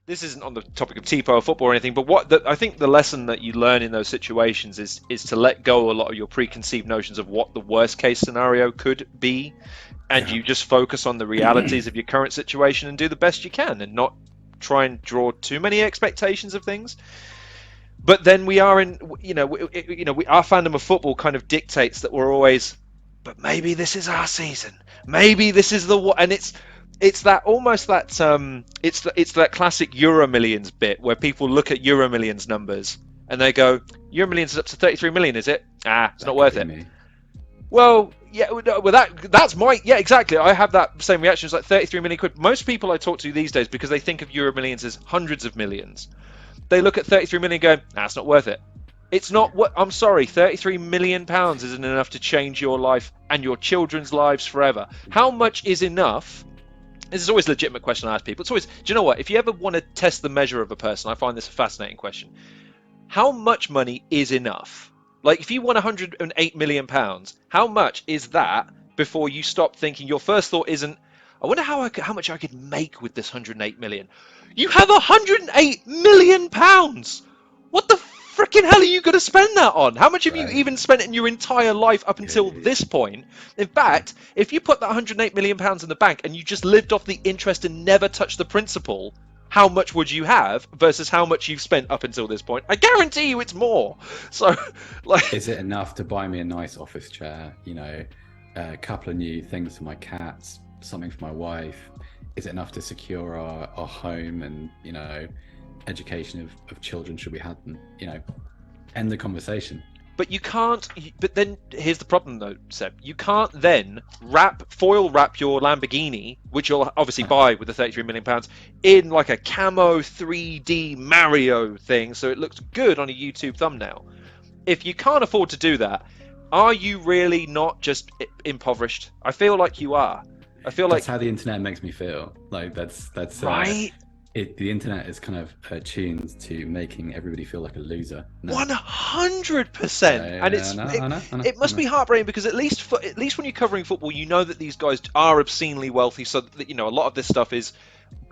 This isn't on the topic of TIFO or football or anything, but I think the lesson that you learn in those situations is to let go a lot of your preconceived notions of what the worst case scenario could be, and you just focus on the realities of your current situation and do the best you can, and not try and draw too many expectations of things. But then we are in, our fandom of football kind of dictates that we're always, but maybe this is our season, maybe this is the one, and it's that almost that it's that classic Euro Millions bit where people look at Euro Millions numbers and they go, Euro Millions is up to 33 million, is it? It's not worth it. Me. Well, yeah, yeah, exactly. I have that same reaction. It's like 33 million quid. Most people I talk to these days, because they think of Euro Millions as hundreds of millions, they look at 33 million going, it's not worth it. It's not what I'm sorry, 33 million pounds isn't enough to change your life and your children's lives forever. How much is enough? This is always a legitimate question I ask people. It's always, do you know what? If you ever want to test the measure of a person, I find this a fascinating question. How much money is enough? Like, if you won 108 million pounds, how much is that before you stop thinking? Your first thought isn't, I wonder how much I could make with this 108 million. You have 108 million pounds. What the freaking hell are you going to spend that on? How much have you even spent in your entire life up until this point? In fact, if you put that 108 million pounds in the bank and you just lived off the interest and never touched the principal, how much would you have versus how much you've spent up until this point? I guarantee you it's more. So, like, is it enough to buy me a nice office chair? You know, a couple of new things for my cats, something for my wife. Is it enough to secure our home and, you know, education of children should we have them? You know, end the conversation. But you can't. But then here's the problem, though, Seb. You can't then foil wrap your Lamborghini, which you'll obviously buy with the 33 million pounds, in like a camo 3D Mario thing, so it looks good on a YouTube thumbnail. If you can't afford to do that, are you really not just impoverished? I feel like you are. I feel that's like how the internet makes me feel. Like that's right. The internet is kind of tuned to making everybody feel like a loser. 100%, and it must be heartbreaking, because at least when you're covering football, you know that these guys are obscenely wealthy, so that, you know, a lot of this stuff is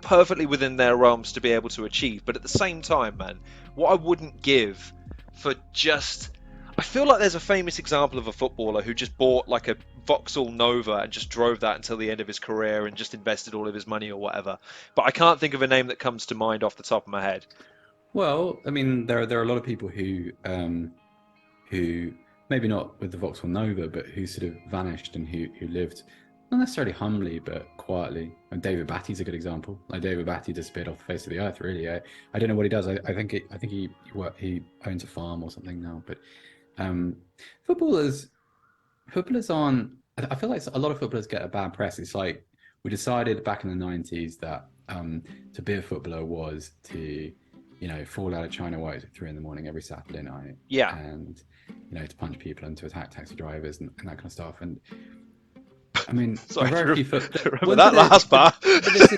perfectly within their realms to be able to achieve. But at the same time, man, what I wouldn't give for just... I feel like there's a famous example of a footballer who just bought like a Vauxhall Nova and just drove that until the end of his career and just invested all of his money or whatever. But I can't think of a name that comes to mind off the top of my head. Well, I mean, there are a lot of people who maybe not with the Vauxhall Nova, but who sort of vanished and who lived not necessarily humbly but quietly. And David Batty's a good example. Like, David Batty disappeared off the face of the earth. Really, I don't know what he does. I think he owns a farm or something now. But footballers aren't. I feel like a lot of footballers get a bad press. It's like we decided back in the 90s that to be a footballer was to, you know, fall out of China White at 3 a.m. every Saturday night. Yeah. And, you know, to punch people and to attack taxi drivers and that kind of stuff. And I mean, Sorry, very few remember that last part. This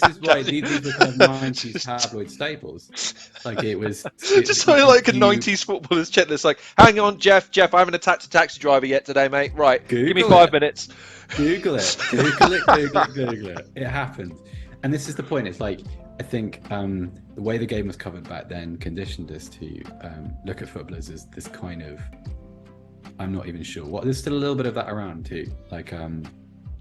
is why these were kind of 90s tabloid staples. Like, it was just something like a 90s footballer's checklist. Like, hang on, Jeff, I haven't attacked a taxi driver yet today, mate. Right, give me 5 minutes. Google it. It happened. And this is the point. It's like, I think the way the game was covered back then conditioned us to look at footballers as this kind of, I'm not even sure what. There's still a little bit of that around too. Like, well,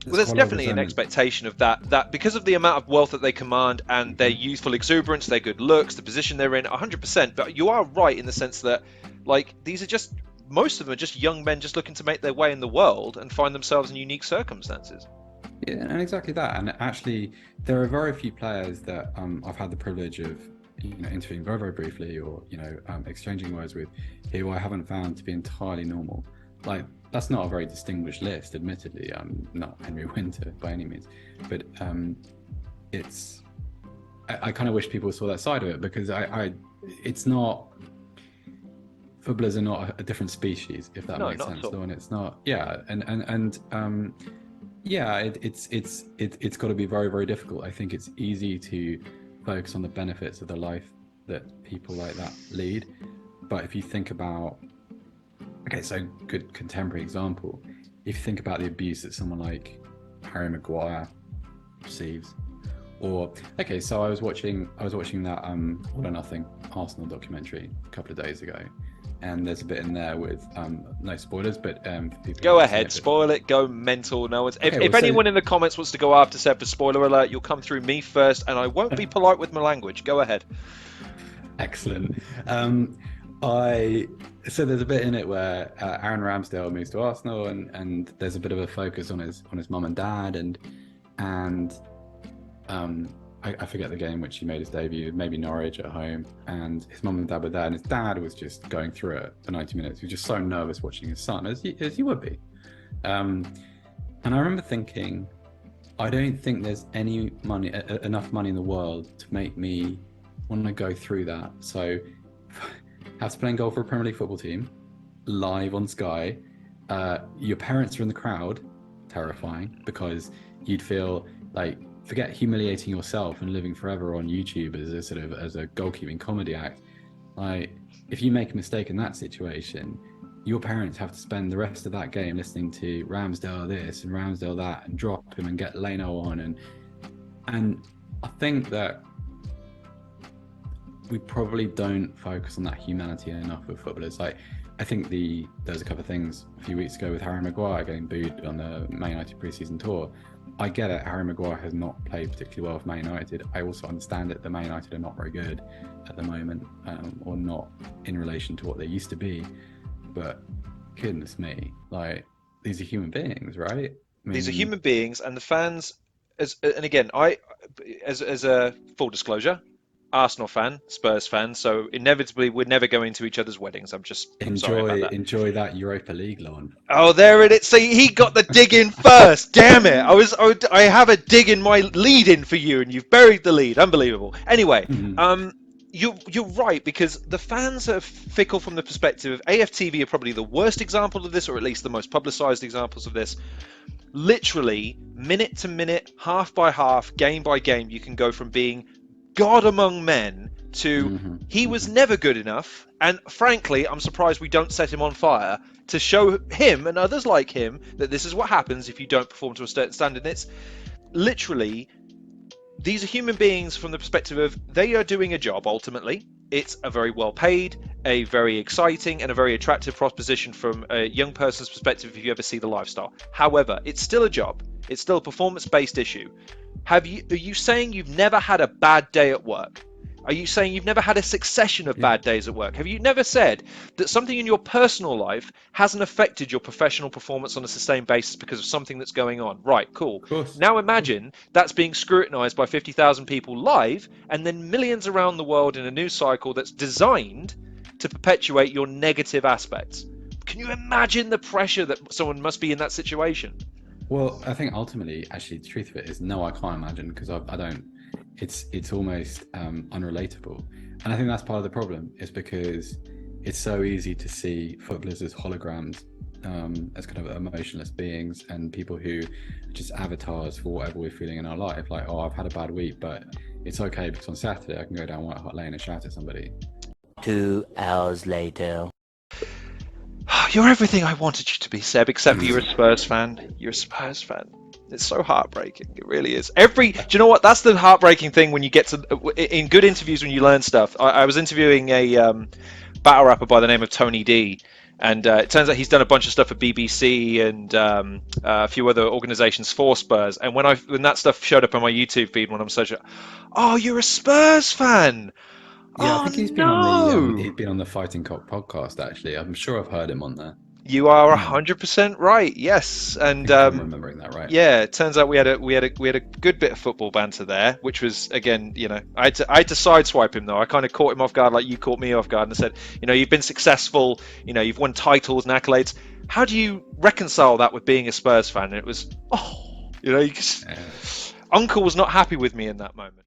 there's definitely an expectation of that because of the amount of wealth that they command and their youthful exuberance, their good looks, the position they're in, 100%. But you are right in the sense that, like, these are just, most of them are just young men just looking to make their way in the world and find themselves in unique circumstances. Yeah, and exactly that. And actually, there are very few players that I've had the privilege of, you know, interviewing very, very briefly, or, you know, exchanging words with, who I haven't found to be entirely normal. Like, that's not a very distinguished list, admittedly. Not Henry Winter by any means, but it's. I kind of wish people saw that side of it, because it's not. Footballers are not a different species, if that makes sense. Though, and it's not. Yeah, yeah, it's got to be very, very difficult. I think it's easy to focus on the benefits of the life that people like that lead, but if you think about, okay, so good contemporary example, if you think about the abuse that someone like Harry Maguire receives, or okay, so I was watching that All or Nothing Arsenal documentary a couple of days ago, and there's a bit in there with no spoilers, but people Go who've seen ahead, spoil it, go mental. No one's. Okay, if anyone in the comments wants to go after Seb for spoiler alert, you'll come through me first, and I won't be polite with my language. Go ahead. Excellent. So there's a bit in it where Aaron Ramsdale moves to Arsenal, and there's a bit of a focus on his mum and dad, and I forget the game which he made his debut, maybe Norwich at home, and his mum and dad were there, and his dad was just going through it for 90 minutes. He was just so nervous watching his son, as he would be. And I remember thinking, I don't think there's enough money in the world to make me want to go through that. So have to play golf for a Premier League football team, live on Sky. Your parents are in the crowd, terrifying, because you'd feel like, forget humiliating yourself and living forever on YouTube as a goalkeeping comedy act. Like, if you make a mistake in that situation, your parents have to spend the rest of that game listening to Ramsdale this and Ramsdale that, and drop him and get Leno on, and I think that we probably don't focus on that humanity enough with footballers. Like, I think there's a couple of things a few weeks ago with Harry Maguire getting booed on the Man United pre-season tour. I get it, Harry Maguire has not played particularly well for Man United. I also understand that the Man United are not very good at the moment, or not in relation to what they used to be. But goodness me, like, these are human beings, right? These are human beings, and the fans, and again, as a full disclosure, Arsenal fan, Spurs fan, so inevitably we're never going to each other's weddings. I'm just sorry about that. Enjoy that Europa League lawn. Oh, there it is. See, he got the dig in first. Damn it! I have a dig in my lead in for you, and you've buried the lead. Unbelievable. Anyway, you're right, because the fans are fickle from the perspective of AFTV are probably the worst example of this, or at least the most publicised examples of this. Literally, minute to minute, half by half, game by game, you can go from being God among men to he was never good enough, and frankly I'm surprised we don't set him on fire to show him and others like him that this is what happens if you don't perform to a certain standard. And it's literally, these are human beings from the perspective of they are doing a job. Ultimately, it's a very well paid, a very exciting and a very attractive proposition from a young person's perspective if you ever see the lifestyle. However, it's still a job. It's still a performance-based issue. Are you saying you've never had a bad day at work? Are you saying you've never had a succession of bad days at work? Have you never said that something in your personal life hasn't affected your professional performance on a sustained basis because of something that's going on? Right, cool. Now imagine that's being scrutinized by 50,000 people live, and then millions around the world in a news cycle that's designed to perpetuate your negative aspects. Can you imagine the pressure that someone must be in that situation? Well, I think ultimately, actually, the truth of it is, no, I can't imagine, because I don't. It's almost unrelatable, and I think that's part of the problem. Is because it's so easy to see footballers as holograms, as kind of emotionless beings, and people who are just avatars for whatever we're feeling in our life. Like, oh, I've had a bad week, but it's okay because on Saturday I can go down White Hart Lane and shout at somebody. 2 hours later. You're everything I wanted you to be, Seb, except that you're a Spurs fan. You're a Spurs fan. It's so heartbreaking. It really is. Do you know what? That's the heartbreaking thing when you get to, in good interviews, when you learn stuff. I was interviewing a battle rapper by the name of Tony D, and it turns out he's done a bunch of stuff for BBC and a few other organisations for Spurs. And when that stuff showed up on my YouTube feed, when I'm such a, oh, you're a Spurs fan. Yeah, Oh, I think he's been on the Fighting Cock podcast. Actually, I'm sure I've heard him on there. You are 100% right. Yes, and I'm remembering that right. Yeah, it turns out we had a good bit of football banter there, which was, again, I had to sideswipe him though. I kind of caught him off guard, like you caught me off guard, and I said, you've been successful, you've won titles and accolades. How do you reconcile that with being a Spurs fan? And it was, Uncle was not happy with me in that moment.